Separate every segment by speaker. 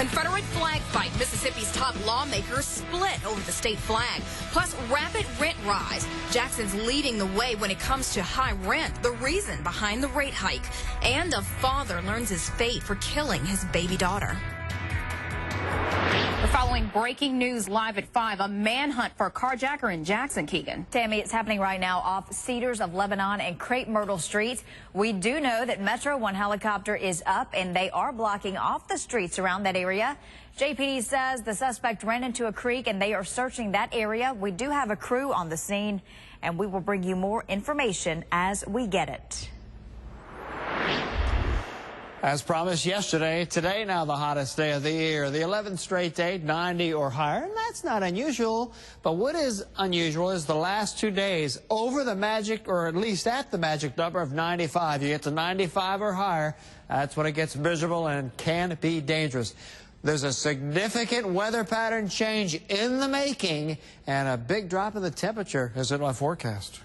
Speaker 1: Confederate flag fight. Mississippi's top lawmakers split over the state flag. Plus, rapid rent rise. Jackson's leading the way when it comes to high rent, the reason behind the rate hike. And a father learns his fate for killing his baby daughter. We're following breaking news live at 5. A manhunt for a carjacker in Jackson, Keegan.
Speaker 2: Tammy, it's happening right now off Cedars of Lebanon and Crepe Myrtle Streets. We do know that Metro One helicopter is up and they are blocking off the streets around that area. JPD says the suspect ran into a creek and they are searching that area. We do have a crew on the scene and we will bring you more information as we get it.
Speaker 3: As promised yesterday, today now the hottest day of the year. The 11th straight day, 90 or higher, and that's not unusual. But what is unusual is the last 2 days over the magic, or at least at the magic number of 95. You get to 95 or higher, that's when it gets miserable and can be dangerous. There's a significant weather pattern change in the making, and a big drop in the temperature is in our forecast.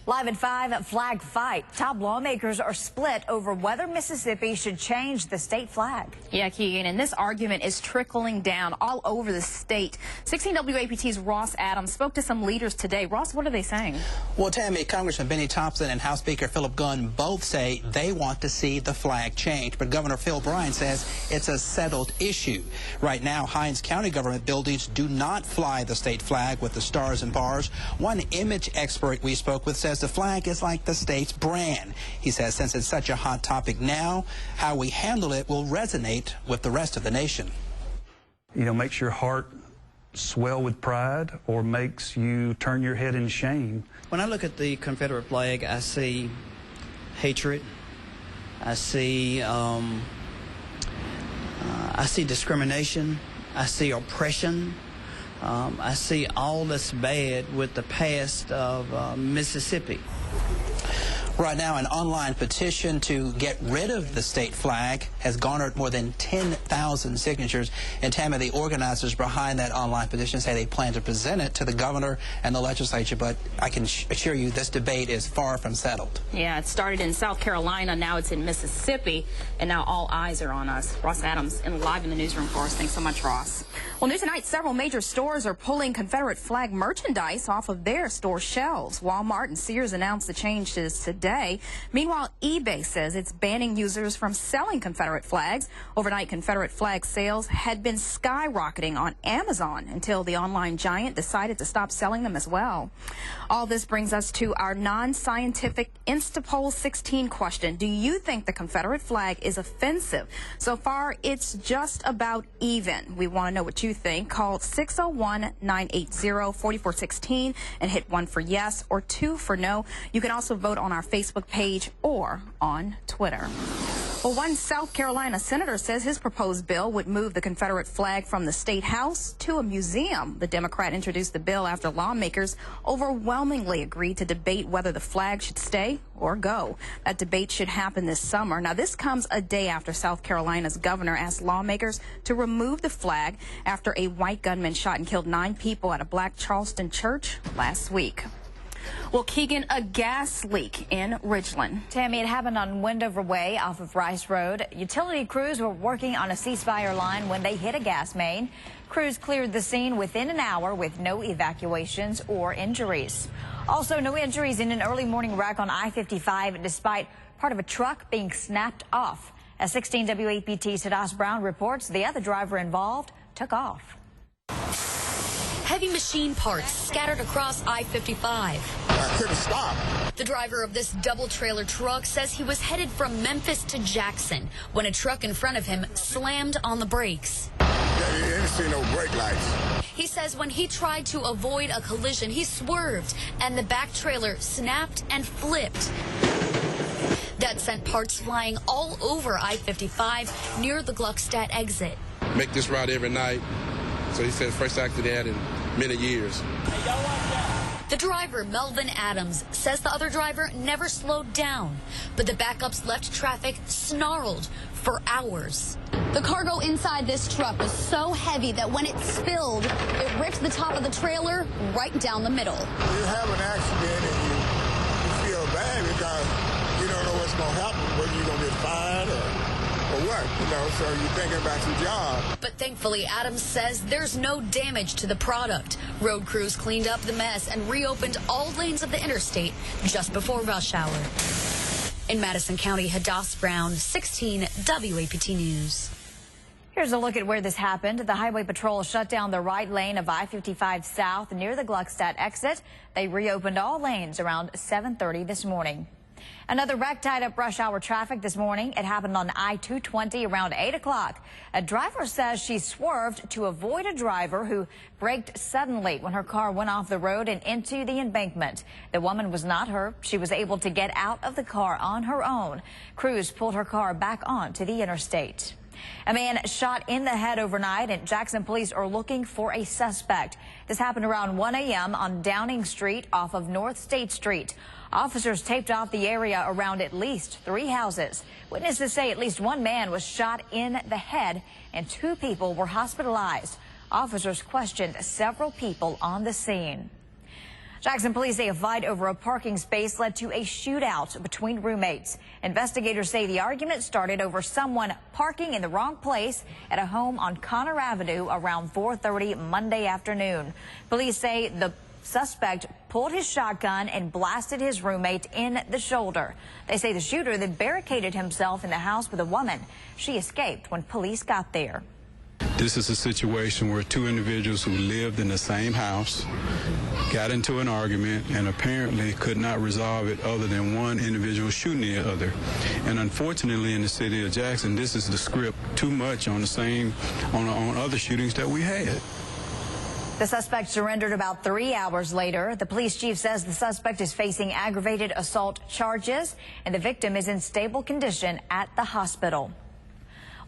Speaker 2: Live at 5, flag fight. Top lawmakers are split over whether Mississippi should change the state flag.
Speaker 1: Yeah, Keegan, and this argument is trickling down all over the state. 16 WAPT's Ross Adams spoke to some leaders today. Ross, what are they saying?
Speaker 4: Well, Tammy, Congressman Benny Thompson and House Speaker Philip Gunn both say they want to see the flag change, but Governor Phil Bryant says it's a settled issue. Right now, Hinds County government buildings do not fly the state flag with the stars and bars. One image expert we spoke with says the flag is like the state's brand. He says since it's such a hot topic now, how we handle it will resonate with the rest of the nation.
Speaker 5: You know, makes your heart swell with pride or makes you turn your head in shame.
Speaker 6: When I look at the Confederate flag, I see hatred. I see discrimination. I see oppression. I see all that's bad with the past of Mississippi.
Speaker 4: Right now, an online petition to get rid of the state flag has garnered more than 10,000 signatures. And Tammy, the organizers behind that online petition say they plan to present it to the governor and the legislature. But I can assure you this debate is far from settled.
Speaker 1: Yeah, it started in South Carolina. Now it's in Mississippi. And now all eyes are on us. Ross Adams live in the newsroom for us. Thanks so much, Ross. Well, new tonight, several major stores are pulling Confederate flag merchandise off of their store shelves. Walmart and Sears announced the changes today. Meanwhile, eBay says it's banning users from selling Confederate flags. Overnight, Confederate flag sales had been skyrocketing on Amazon until the online giant decided to stop selling them as well. All this brings us to our non-scientific Instapoll 16 question. Do you think the Confederate flag is offensive? So far, it's just about even. We want to know what you think. Call 601-980-4416 and hit 1 for yes or 2 for no. You can also vote on our Facebook page or on Twitter. Well, one South Carolina senator says his proposed bill would move the Confederate flag from the State House to a museum. The Democrat introduced the bill after lawmakers overwhelmingly agreed to debate whether the flag should stay or go. That debate should happen this summer. Now, this comes a day after South Carolina's governor asked lawmakers to remove the flag after a white gunman shot and killed 9 people at a black Charleston church last week. Well, Keegan, a gas leak in Ridgeland.
Speaker 2: Tammy, it happened on Wendover Way off of Rice Road. Utility crews were working on a ceasefire line when they hit a gas main. Crews cleared the scene within an hour with no evacuations or injuries. Also, no injuries in an early morning wreck on I-55 despite part of a truck being snapped off. As 16 WAPT's Hadas Brown reports, the other driver involved took off.
Speaker 7: Heavy machine parts scattered across I-55.
Speaker 8: I couldn't stop.
Speaker 7: The driver of this double-trailer truck says he was headed from Memphis to Jackson when a truck in front of him slammed on the brakes.
Speaker 8: Yeah, you didn't see no brake lights.
Speaker 7: He says when he tried to avoid a collision, he swerved, and the back trailer snapped and flipped. That sent parts flying all over I-55 near the Gluckstadt exit.
Speaker 9: Make this route every night. So he said first accident in many years.
Speaker 7: The driver, Melvin Adams, says the other driver never slowed down, but the backups left traffic snarled for hours.
Speaker 10: The cargo inside this truck was so heavy that when it spilled, it ripped the top of the trailer right down the middle.
Speaker 8: You have an accident and you feel bad because you don't know what's going to happen, whether you're going to get fired or what? So you're thinking about your job.
Speaker 7: But thankfully, Adams says there's no damage to the product. Road crews cleaned up the mess and reopened all lanes of the interstate just before rush hour. In Madison County, Hadass Brown, 16 WAPT News.
Speaker 2: Here's a look at where this happened. The Highway Patrol shut down the right lane of I-55 South near the Gluckstadt exit. They reopened all lanes around 7:30 this morning. Another wreck tied up rush hour traffic this morning. It happened on I-220 around 8 o'clock. A driver says she swerved to avoid a driver who braked suddenly when her car went off the road and into the embankment. The woman was not hurt. She was able to get out of the car on her own. Crews pulled her car back onto the interstate. A man shot in the head overnight, and Jackson police are looking for a suspect. This happened around 1 a.m. on Downing Street off of North State Street. Officers taped off the area around at least 3 houses. Witnesses say at least one man was shot in the head and 2 people were hospitalized. Officers questioned several people on the scene. Jackson police say a fight over a parking space led to a shootout between roommates. Investigators say the argument started over someone parking in the wrong place at a home on Connor Avenue around 4:30 Monday afternoon. Police say the suspect pulled his shotgun and blasted his roommate in the shoulder. They say the shooter then barricaded himself in the house with a woman. She escaped when police got there.
Speaker 11: This is a situation where 2 individuals who lived in the same house got into an argument and apparently could not resolve it other than one individual shooting the other. And unfortunately, in the city of Jackson, this is the script too much on on other shootings that we had.
Speaker 2: The suspect surrendered about 3 hours later. The police chief says the suspect is facing aggravated assault charges, and the victim is in stable condition at the hospital.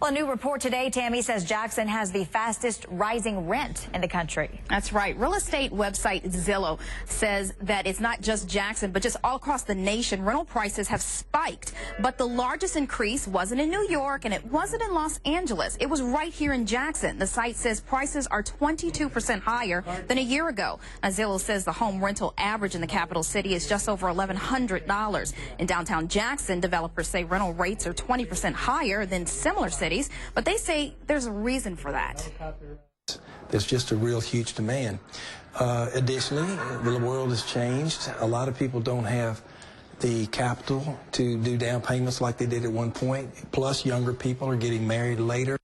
Speaker 2: Well, a new report today, Tammy, says Jackson has the fastest rising rent in the country.
Speaker 1: That's right. Real estate website Zillow says that it's not just Jackson, but just all across the nation, rental prices have spiked. But the largest increase wasn't in New York and it wasn't in Los Angeles. It was right here in Jackson. The site says prices are 22% higher than a year ago. Zillow says the home rental average in the capital city is just over $1,100. In downtown Jackson, developers say rental rates are 20% higher than similar cities. But they say there's a reason for that.
Speaker 12: There's just a real huge demand. Additionally, the world has changed. A lot of people don't have the capital to do down payments like they did at one point. Plus, younger people are getting married later.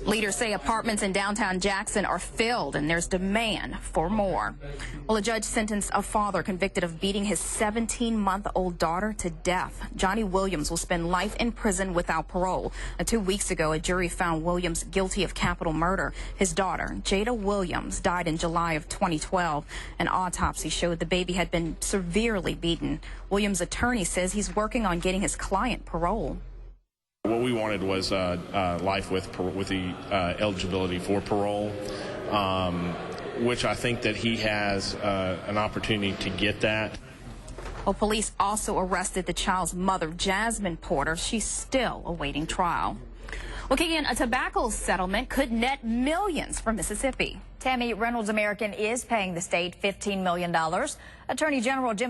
Speaker 1: Leaders say apartments in downtown Jackson are filled and there's demand for more. Well, a judge sentenced a father convicted of beating his 17-month-old daughter to death. Johnny Williams will spend life in prison without parole. 2 weeks ago, a jury found Williams guilty of capital murder. His daughter, Jada Williams, died in July of 2012. An autopsy showed the baby had been severely beaten. Williams' attorney says he's working on getting his client parole.
Speaker 13: What we wanted was life with the eligibility for parole, which I think that he has an opportunity to get that.
Speaker 1: Well, police also arrested the child's mother, Jasmine Porter. She's still awaiting trial. Well, Keegan, a tobacco settlement could net millions for Mississippi.
Speaker 2: Tammy, Reynolds American is paying the state $15 million. Attorney General Jim